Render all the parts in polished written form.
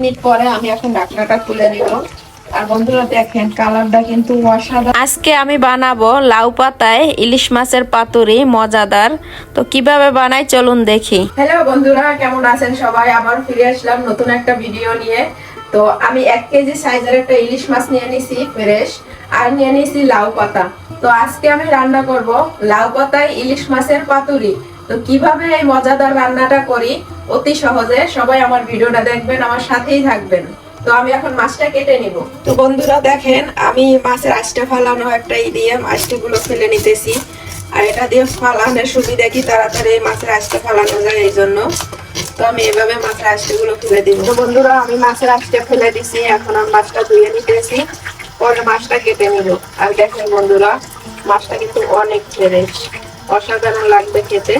Minute পরে আমি এখন ঢাকনাটা খুলে নিব। আর বন্ধুরা দেখেন কালারটা কিন্তু অসাধারণ। আজকে আমি বানাবো লাউ পাতায় ইলিশ মাছের পাতুরি, মজাদার। তো কিভাবে বানাই চলুন দেখি। হ্যালো বন্ধুরা, কেমন আছেন সবাই? আবার ফিরে আসলাম নতুন একটা ভিডিও নিয়ে। তো আমি 1 কেজি সাইজের একটা ইলিশ মাছ নিয়ে নিছি ফ্রেশ, আর নিয়ে নিছি লাউ পাতা। তো আজকে আমি রান্না করব লাউ পাতায় ইলিশ মাছের পাতুরি। তো কিভাবে এই মজাদার রান্নাটা করি অতি সহজে, সবাই আমার ভিডিওটা দেখবেন, আমার সাথেই থাকবেন। তো আমি এখন মাছটা কেটে নিব। তো বন্ধুরা দেখেন আমি মাছের আঁশটা ফালানো একটা দিয়ে আঁশগুলো ফেলে নিতেছি। আর এটা দিয়ে ফালানোর সুবিধা কি, তাড়াতাড়ি মাছের আঁশটা ফালানো যায়, এই জন্য। তো আমি এভাবে মাছের আঁশগুলো ফেলে দিব। তো বন্ধুরা আমি মাছের আঁশটা ফেলে দিছি, এখন আমি মাছটা ধুয়ে নিতেছি, পরে মাছটা কেটে নিব। আর দেখেন বন্ধুরা মাছটা কিন্তু অনেক ফ্রেশ, অসাধারণ লাগবে খেতে।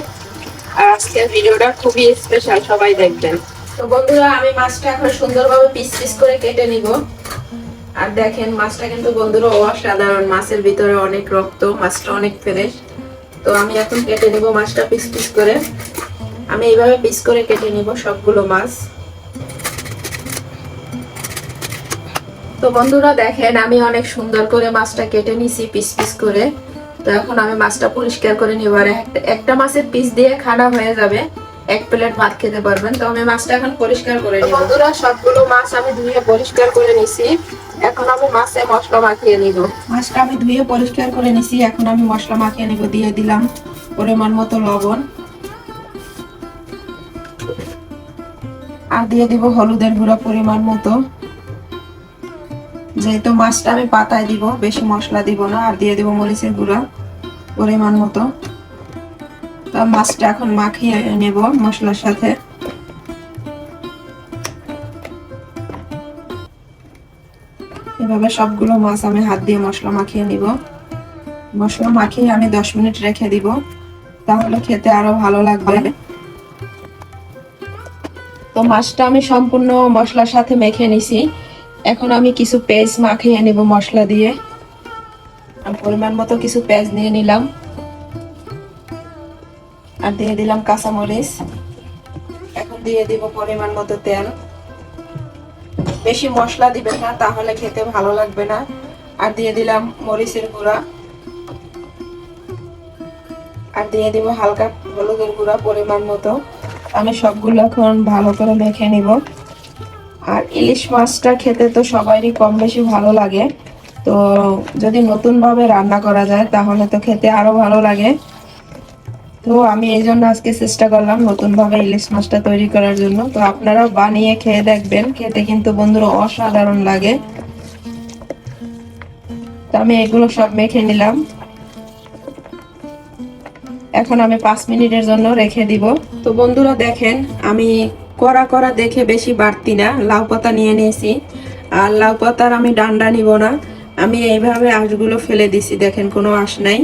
আর আজকের ভিডিওটা খুবই স্পেশাল, সবাই দেখবেন। তো বন্ধুরা আমি মাছটা এখন সুন্দরভাবে পিস পিস করে কেটে নিব। আর দেখেন মাছটা কিন্তু বন্ধুরা অসাধারণ, মাছের ভিতরে অনেক রক্ত, মাছটা অনেক ফ্রেশ। তো আমি এখন কেটে নিব মাছটা পিস পিস করে। আমি এইভাবে পিস করে কেটে নিব সবগুলো মাছ। তো বন্ধুরা দেখেন আমি অনেক সুন্দর করে মাছটা কেটে নিছি পিস পিস করে। তো এখন আমি মাছটা পরিষ্কার করে নিব। আর একটা মাছের পিস দিয়ে খানা হয়ে যাবে, 1 প্লেট ভাত খেতে পারবেন। তো আমি মাছটা এখন পরিষ্কার করে নিব। বন্ধুরা সবগুলো মাছ আমি ধুয়ে পরিষ্কার করে নিছি, এখন আমি মাছে মশলা মাখিয়ে নিব। মাছটা আমি ধুয়ে পরিষ্কার করে নিছি, এখন আমি মশলা মাখিয়ে নিব। দিয়ে দিলাম পরিমাণ মতো লবণ, আর দিয়ে দিব হলুদের গুঁড়া পরিমাণ মতো। যেহেতু মাছটা আমি পাতায় দিব, বেশি মশলা দিব না। আর দিয়ে দিব মরিচের গুঁড়া পরিমাণ মতো। তো মাছটা এখন মাখিয়ে নেব মশলার সাথে। এভাবে সবগুলো মাছ আমি হাত দিয়ে মশলা মাখিয়ে নিব। মশলা মাখিয়ে আমি 10 মিনিট রেখে দিব, তাহলে খেতে আরো ভালো লাগবে। তো মাছটা আমি সম্পূর্ণ মশলার সাথে মেখে নিছি, এখন আমি কিছু পেঁয়াজ মাখিয়ে নিব মশলা দিয়ে। আমি পরিমাণ মতো কিছু পেঁয়াজ নিয়ে নিলাম, আর দিয়ে দিলাম কাঁচামরিচ। এখন দিয়ে দিব পরিমাণ মতো তেল। বেশি মশলা দিবেন না, তাহলে খেতে ভালো লাগবে না। আর দিয়ে দিলাম মরিচের গুঁড়া, আর দিয়ে দিব হালকা হলুদের গুঁড়া পরিমাণ মতো। আমি সবগুলো এখন ভালো করে মেখে নিব। আর ইলিশ মাছটা খেতে তো সবারই কম বেশি ভালো লাগে। তো যদি নতুন ভাবে রান্না করা যায় তাহলে তো খেতে আরো ভালো লাগে। তো আমি এই জন্য আজকে চেষ্টা করলাম নতুন ভাবে ইলিশ মাছটা তৈরি করার জন্য। তো আপনারাও বানিয়ে খেয়ে দেখবেন, খেতে কিন্তু বন্ধুরা অসাধারণ লাগে। তো আমি এগুলো সব মেখে নিলাম, এখন আমি 5 মিনিটের জন্য রেখে দিব। তো বন্ধুরা দেখেন আমি কড়া কড়া দেখে বেশি বাড়তি না লাউ পাতা নিয়ে নিয়েছি। আর লাউ পাতার আমি ডান্ডা নিব না, আমি এইভাবে আঁশগুলো ফেলে দিছি, দেখেন কোনো আঁশ নাই।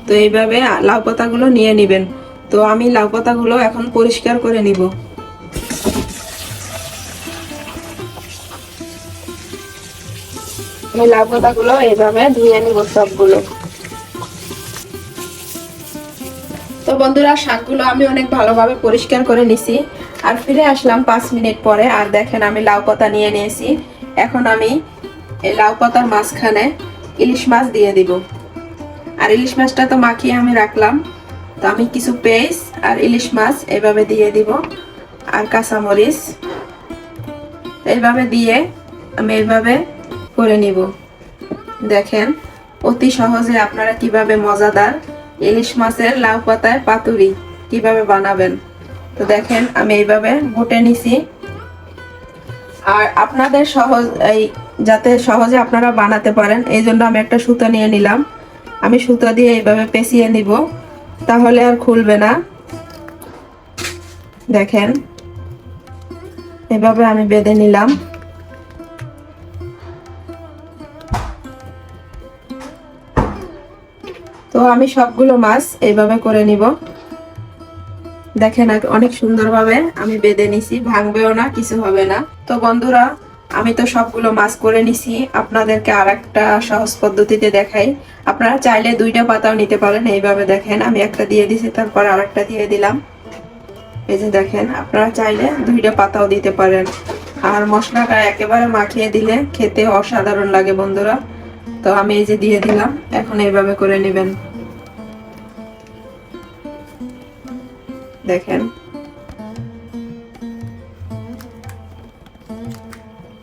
তো এইভাবে লাউ পাতাগুলো নিয়ে নেবেন। তো আমি লাউ পাতাগুলো এখন পরিষ্কার করে নিব। আমি লাউ পাতাগুলো এইভাবে ধুয়ে নিব সবগুলো। তো বন্ধুরা শাকগুলো আমি অনেক ভালোভাবে পরিষ্কার করে নিছি, আর ফিরে আসলাম 5 মিনিট পরে। আর দেখেন আমি লাউ পাতা নিয়ে নিয়েছি, এখন আমি এই লাউ পাতার মাঝখানে ইলিশ মাছ দিয়ে দিব। আর ইলিশ মাছটা তো মাখিয়ে আমি রাখলাম। তো আমি কিছু পেঁয়াজ আর ইলিশ মাছ এভাবে দিয়ে দিব, আর কাঁচামরিচ এইভাবে দিয়ে আমি এইভাবে করে নিব। দেখেন অতি সহজে আপনারা কিভাবে মজাদার ইলিশ মাছের লাউ পাতায় পাতুরি কিভাবে বানাবেন। তো দেখেন আমি এইভাবে বুটে নিছি। আর আপনাদের সহজ যাতে সহজে আপনারা বানাতে পারেন এই জন্য আমি একটা সুতা নিয়ে নিলাম। আমি সুতা দিয়ে এইভাবে পেঁচিয়ে নিব, তাহলে আর খুলবে না। দেখেন এভাবে আমি বেঁধে নিলাম। তো আমি সবগুলো মাছ এইভাবে করে নিব। দেখেন অনেক সুন্দরভাবে আমি বেঁধে নিছি, ভাঙবেও না, কিছু হবে না। তো বন্ধুরা আমি তো সবগুলো মাছ করে নিছি, আপনাদেরকে আরেকটা সহজ পদ্ধতিতে দেখাই। আপনারা চাইলে 2টা পাতাও নিতে পারেন। এইভাবে দেখেন আমি একটা দিয়ে দিছি, তারপর আরেকটা দিয়ে দিলাম। এই যে দেখেন আপনারা চাইলে 2টা পাতাও দিতে পারেন। আর মশলাটা একেবারে মাখিয়ে দিলে খেতে অসাধারণ লাগে বন্ধুরা। তো আমি এই যে দিয়ে দিলাম, এখন এইভাবে করে নেবেন। দেখেন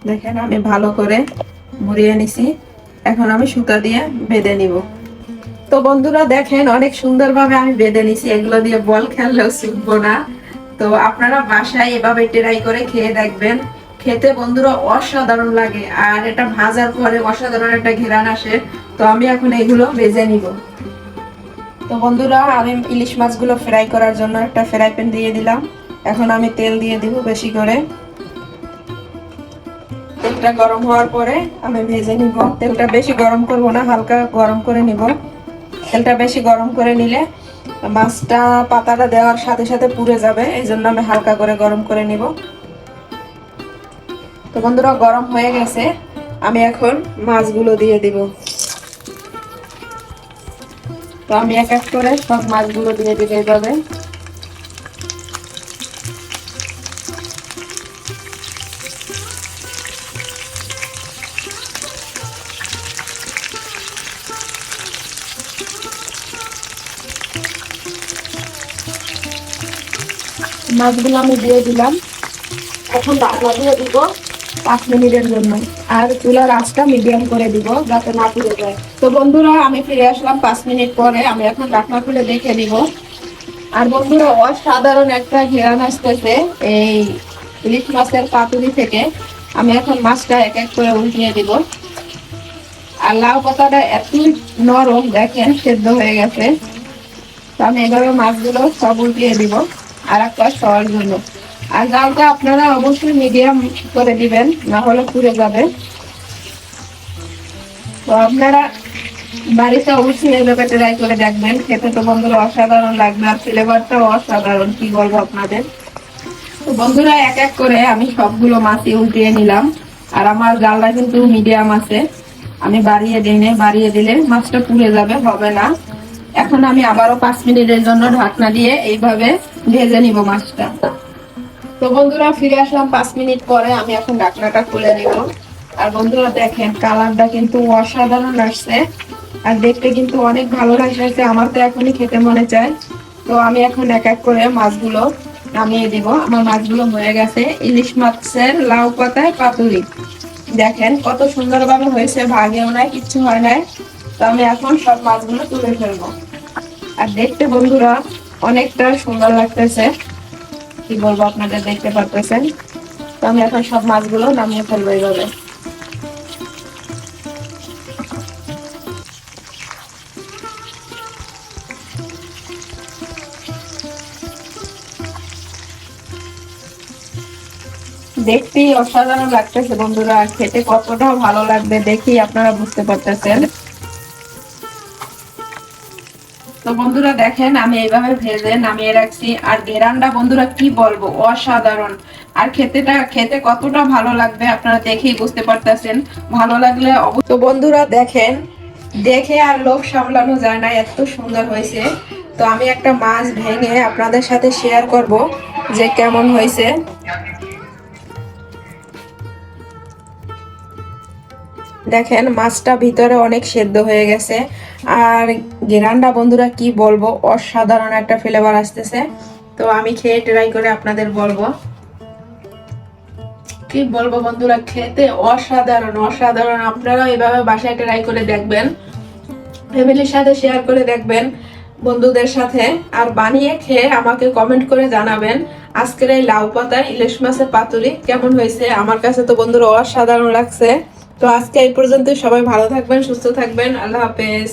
দেখেন আমি ভালো করে মুড়িয়ে নিছি, এখন আমি সুতা দিয়ে বেঁধে নিব। তো বন্ধুরা দেখেন অনেক সুন্দরভাবে আমি বেঁধে নিছি, এগুলো দিয়ে বল খেললেও শিখবো না। তো আপনারা বাসায় এভাবে ট্রাই করে খেয়ে দেখবেন, খেতে বন্ধুরা অসাধারণ লাগে। আর এটা ভাজার পরে অসাধারণ একটা ঘ্রাণ আসে। তো আমি এখন এগুলো ভেজে নিব। তো বন্ধুরা আমি ইলিশ মাছগুলো ফ্রাই করার জন্য একটা ফ্রাই প্যান দিয়ে দিলাম। এখন আমি তেল দিয়ে দিব বেশি করে। তেলটা গরম হওয়ার পরে আমি ভেজে নিব। তেলটা বেশি গরম করব না, হালকা গরম করে নিব। তেলটা বেশি গরম করে নিলে মাছটা পাতাটা দেওয়ার সাথে সাথে পুড়ে যাবে, এই জন্য আমি হালকা করে গরম করে নিব। তো বন্ধুরা গরম হয়ে গেছে, আমি এখন মাছগুলো দিয়ে দিব। তো আমি এক এক করে সব মাছগুলো দিয়ে দিব এইভাবে। মাছগুলো আমি দিয়ে দিলাম, এখন ঢাকনা দিয়ে দিব 5 মিনিটের জন্য। আর চুলার আঁচটা মিডিয়াম করে দিব যাতে না পুড়ে যায়। তো বন্ধুরা আমি ফিরে আসলাম 5 মিনিট পরে, আমি এখন ঢাকনা খুলে দেখে নিব। আর বন্ধুরা অসাধারণ একটা ঘ্রাণ আসতেছে এই ইলিশ মাছের পাতুরি থেকে। আমি এখন মাছটা এক এক করে উল্টিয়ে দিব। আর লাউ পাতাটা এতই নরম, দেখেন সেদ্ধ হয়ে গেছে। তো আমি এভাবে মাছগুলো সব উল্টিয়ে দিব আর একটা সবার জন্য। আর জালটা আপনারা অবশ্যই মিডিয়াম করে দিবেন, না হলে পুড়ে যাবে। তো আপনারা বাড়িতে অবশ্যই এইভাবে ট্রাই করে দেখবেন, খেতে তো বন্ধুরা অসাধারণ লাগবে। আর ফ্লেভারটাও অসাধারণ, কি বলবো আপনাদের। তো বন্ধুরা এক এক করে আমি সবগুলো মাছই উল্টিয়ে নিলাম। আর আমার জালটা কিন্তু মিডিয়াম আছে, আমি বাড়িয়ে দিই না, বাড়িয়ে দিলে মাছটা পুড়ে যাবে, হবে না। এখন আমি আবারও 5 মিনিটের জন্য ঢাকনা দিয়ে এইভাবে ভেজে নিব মাছটা। তো বন্ধুরা ফিরে আসলাম 5 মিনিট পরে, আমি এখন ঢাকনাটা খুলে নিব। আর বন্ধুরা দেখেন কালারটা কিন্তু অসাধারণ আসছে, আর দেখতে কিন্তু অনেক ভালো লাগছে। আমার তো এখনই খেতে মনে চায়। তো আমি এখন এক এক করে মাছগুলো নামিয়ে দিব। আমার মাছগুলো হয়ে গেছে, ইলিশ মাছের লাউ পাতায় পাতুরি। দেখেন কত সুন্দরভাবে হয়েছে, ভাগেও নাই, কিচ্ছু হয় নাই। তো আমি এখন সব মাছগুলো তুলে ফেলবো। আর দেখতে বন্ধুরা অনেকটা সুন্দর লাগতেছে, কি বলবো আপনাদের, দেখতে পারতেছেন। তো আমি এখন সব মাছগুলো নামিয়ে ফেলবো এইভাবে। দেখতেই অসাধারণ লাগতেছে বন্ধুরা, আর খেতে কতটা ভালো লাগবে দেখি আপনারা বুঝতে পারতেছেন। তো বন্ধুরা দেখেন আমি এইভাবে ভেজে নামিয়ে রাখছি। আর ঘেরানটা বন্ধুরা কি বলবো, অসাধারণ। আর খেতে কতটা ভালো লাগবে আপনারা দেখেই বুঝতে পারতেছেন। ভালো লাগলে তো বন্ধুরা দেখেন, দেখে আর লোভ সামলানো যায় না, এত সুন্দর হয়েছে। তো আমি একটা মাছ ভেঙে আপনাদের সাথে শেয়ার করব যে কেমন হয়েছে। দেখেন মাছটা ভিতরে অনেক সেদ্ধ হয়ে গেছে। আর ঘেরানটা বন্ধুরা কি বলবো, অসাধারণ একটা ফ্লেভার আসতেছে। তো আমি খেয়ে ট্রাই করে আপনাদের বলবো, কি বলবো বন্ধুরা, খেতে অসাধারণ অসাধারণ। আপনারা এভাবে বাসায় ট্রাই করে দেখবেন, ফ্যামিলির সাথে শেয়ার করে দেখবেন, বন্ধুদের সাথে। আর বানিয়ে খেয়ে আমাকে কমেন্ট করে জানাবেন আজকের এই লাউ পাতা ইলিশ মাছের পাতুরি কেমন হয়েছে। আমার কাছে তো বন্ধুরা অসাধারণ লাগছে। তো আজকে এই পর্যন্ত, সবাই ভালো থাকবেন, সুস্থ থাকবেন, আল্লাহ হাফেজ।